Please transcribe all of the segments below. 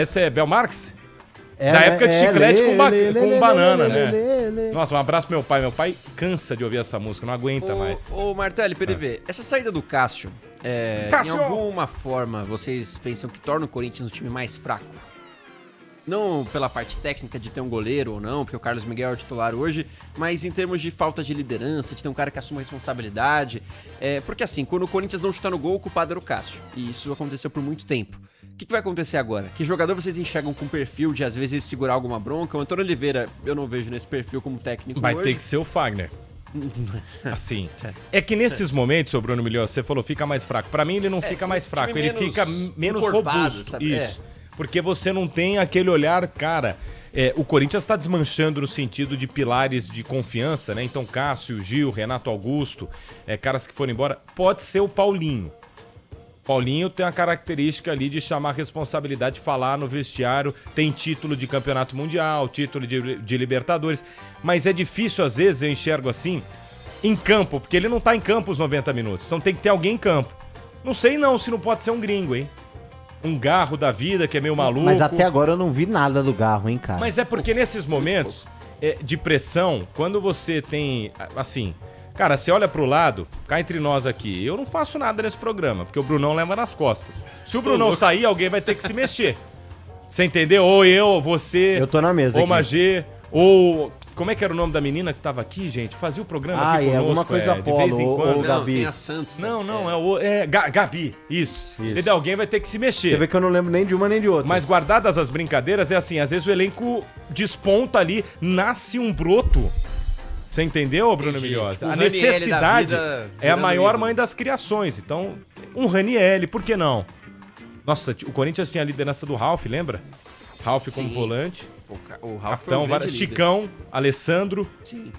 Esse é Belmarx? Da época de chiclete com banana, né? Nossa, um abraço pro meu pai. Meu pai cansa de ouvir essa música, não aguenta mais. Ô, Martelli, PDV, essa saída do Cássio, em alguma forma, vocês pensam que torna o Corinthians um time mais fraco? Não pela parte técnica de ter um goleiro ou não, porque o Carlos Miguel é o titular hoje, mas em termos de falta de liderança, de ter um cara que assuma responsabilidade. Porque assim, quando o Corinthians não chuta no gol, o culpado era o Cássio. E isso aconteceu por muito tempo. O que vai acontecer agora? Que jogador vocês enxergam com perfil de, às vezes, segurar alguma bronca? O Antônio Oliveira, eu não vejo nesse perfil como técnico Vai hoje. ter que ser o Fagner. Assim. É que nesses momentos, ô Bruno Milhões, você falou, fica mais fraco. Pra mim, ele não fica mais fraco, ele fica menos robusto. Sabe? Isso. Porque você não tem aquele olhar, cara... o Corinthians tá desmanchando no sentido de pilares de confiança, né? Então, Cássio, Gil, Renato Augusto, caras que foram embora. Pode ser o Paulinho. Paulinho tem a característica ali de chamar responsabilidade, falar no vestiário, tem título de campeonato mundial, título de Libertadores, mas é difícil, às vezes, eu enxergo assim, em campo, porque ele não tá em campo os 90 minutos, então tem que ter alguém em campo. Não sei não se não pode ser um gringo, hein? Um Garro da vida, que é meio maluco. Mas até agora eu não vi nada do Garro, hein, cara? Mas é porque nesses momentos de pressão, quando você tem, assim... Cara, você olha pro lado, cá entre nós aqui, eu não faço nada nesse programa, porque o Brunão leva nas costas. Se o Brunão sair, alguém vai ter que se mexer. Você entendeu? Ou eu, você... Eu tô na mesa ou aqui. Magê, ou... Como é que era o nome da menina que tava aqui, gente? Fazia o programa aqui conosco, alguma coisa de vez em quando. Não, Gabi. tem a Santos. Né? Não, Gabi, isso. Entendeu? Alguém vai ter que se mexer. Você vê que eu não lembro nem de uma nem de outra. Mas guardadas as brincadeiras, é assim, às vezes o elenco desponta ali, nasce um broto. Você entendeu, Bruno Milhões? Tipo, a necessidade é a maior ídolo. mãe das criações. Então, um Ranieri, por que não? Nossa, o Corinthians tinha a liderança do Ralf, lembra? Ralf como volante. O Ralf Capitão, Chicão, Alessandro. Sim.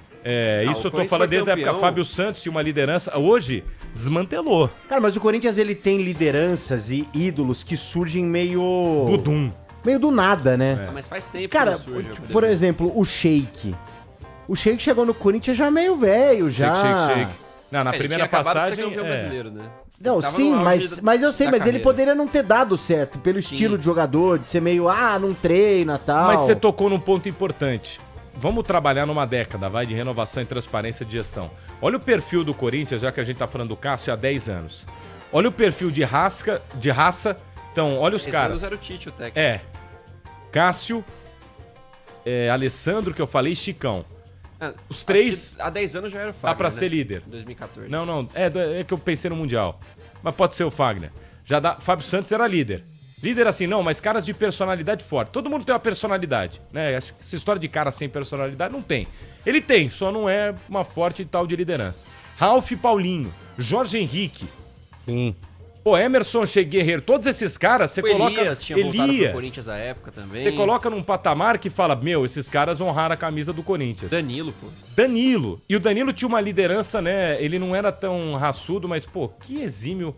Isso eu tô falando desde a época. Fábio Santos tinha uma liderança. Hoje, desmantelou. Cara, mas o Corinthians, ele tem lideranças e ídolos que surgem meio... Budum. Meio do nada, né? Mas faz tempo Cara, que não surge. por exemplo, o Sheik. O Sheik chegou no Corinthians já meio velho, já. Shake. Não, na primeira passagem... De ser campeão brasileiro, né? Não, Tava sim, no auge mas eu sei, da mas ele carreira. poderia não ter dado certo pelo estilo de jogador, de ser meio, não treina e tal. Mas você tocou num ponto importante. Vamos trabalhar numa década, de renovação e transparência de gestão. Olha o perfil do Corinthians, já que a gente tá falando do Cássio há 10 anos. Olha o perfil de raça. Então, olha os caras. Era o Tite, o técnico. Cássio, Alessandro, que eu falei, e Chicão. Os três... Há 10 anos já era o Fagner, Dá pra ser líder. 2014. Não, é que eu pensei no Mundial. Mas pode ser o Fagner. Fábio Santos era líder. Líder assim, não, mas caras de personalidade forte. Todo mundo tem uma personalidade, né? Acho que essa história de cara sem personalidade não tem. Ele tem, só não é uma forte tal de liderança. Ralf e Paulinho, Jorge Henrique. Sim. Pô, Emerson, Che Guerreiro, todos esses caras, você coloca... Elias tinha voltado pro Corinthians à época também. Você coloca num patamar que fala, esses caras honraram a camisa do Corinthians. Danilo, pô. Danilo. E o Danilo tinha uma liderança, né? Ele não era tão raçudo, mas, que exímio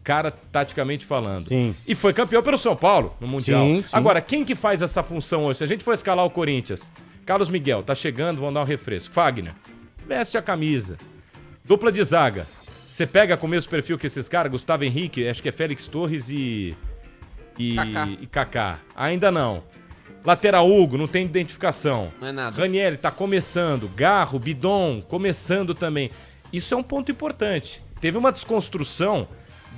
cara, taticamente falando. Sim. E foi campeão pelo São Paulo no Mundial. Sim. Agora, quem que faz essa função hoje? Se a gente for escalar o Corinthians, Carlos Miguel, tá chegando, vão dar um refresco. Fagner, veste a camisa. Dupla de zaga. Você pega com o mesmo perfil que esses caras, Gustavo Henrique, acho que é Félix Torres e Kaká. Ainda não. Lateral Hugo, não tem identificação. Não é nada. Ranieri tá começando. Garro, Bidon, começando também. Isso é um ponto importante. Teve uma desconstrução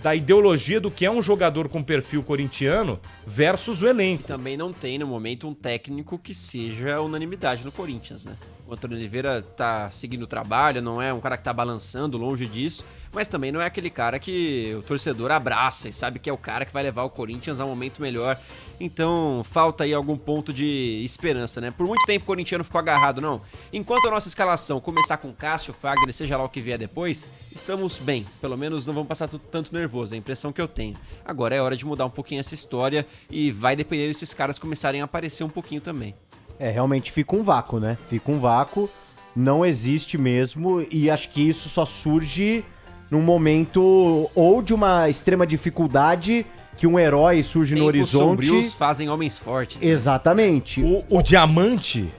da ideologia do que é um jogador com perfil corintiano versus o elenco. Também não tem, no momento, um técnico que seja unanimidade no Corinthians, né? O Antônio Oliveira tá seguindo o trabalho, não é um cara que tá balançando, longe disso, mas também não é aquele cara que o torcedor abraça e sabe que é o cara que vai levar o Corinthians a um momento melhor. Então, falta aí algum ponto de esperança, né? Por muito tempo o corintiano ficou agarrado, não. Enquanto a nossa escalação começar com Cássio, Fagner, seja lá o que vier depois, estamos bem. Pelo menos não vamos passar tanto nervoso, é a impressão que eu tenho. Agora é hora de mudar um pouquinho essa história e vai depender desses caras começarem a aparecer um pouquinho também. Realmente fica um vácuo, né? Fica um vácuo, não existe mesmo, e acho que isso só surge num momento ou de uma extrema dificuldade, que um herói surge no horizonte. Sombrios fazem homens fortes. Exatamente. Né? O diamante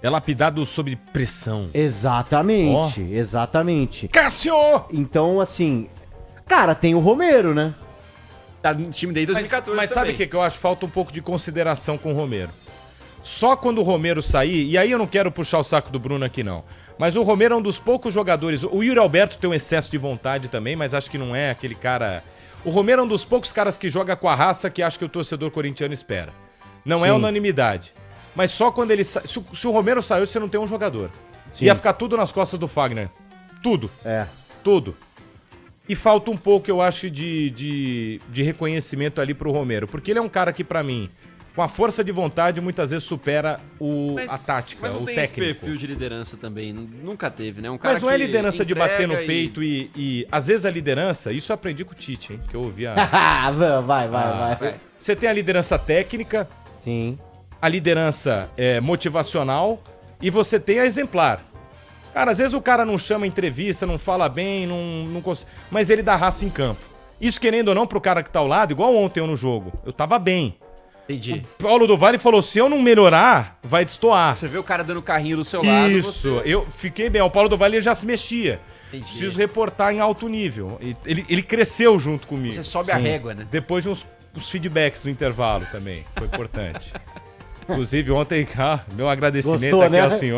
é lapidado sob pressão. Exatamente, exatamente. Cássio! Então, assim, cara, tem o Romero, né? Tá no time desde 2014 Mas sabe o que eu acho? Falta um pouco de consideração com o Romero. Só quando o Romero sair, e aí eu não quero puxar o saco do Bruno aqui não, mas o Romero é um dos poucos jogadores, o Yuri Alberto tem um excesso de vontade também, mas acho que não é aquele cara... O Romero é um dos poucos caras que joga com a raça que acho que o torcedor corintiano espera. Não é unanimidade. Mas só quando ele sai... Se o Romero saiu, você não tem um jogador. Sim. Ia ficar tudo nas costas do Fagner. Tudo. Tudo. E falta um pouco, eu acho, de reconhecimento ali pro Romero. Porque ele é um cara que, pra mim, com a força de vontade, muitas vezes supera a tática, mas não o tem técnico. esse perfil de liderança também. Nunca teve, né? Um cara Mas não é que liderança de bater no entrega peito e... Às vezes a liderança... Isso eu aprendi com o Tite, hein? Que eu ouvi a... vai. Você tem a liderança técnica, Sim. a liderança motivacional e você tem a exemplar. Cara, às vezes o cara não chama entrevista, não fala bem, não mas ele dá raça em campo. Isso, querendo ou não, pro cara que tá ao lado, igual ontem eu no jogo, eu tava bem. Entendi. O Paulo do Vale falou, se eu não melhorar, vai destoar. Você vê o cara dando carrinho do seu lado. Isso, eu fiquei bem. O Paulo do Vale já se mexia. Entendi. Preciso reportar em alto nível. Ele cresceu junto comigo. Você sobe a régua, né? Depois de uns feedbacks no intervalo também. Foi importante. Inclusive, ontem, meu agradecimento Gostou, aqui né? ao senhor.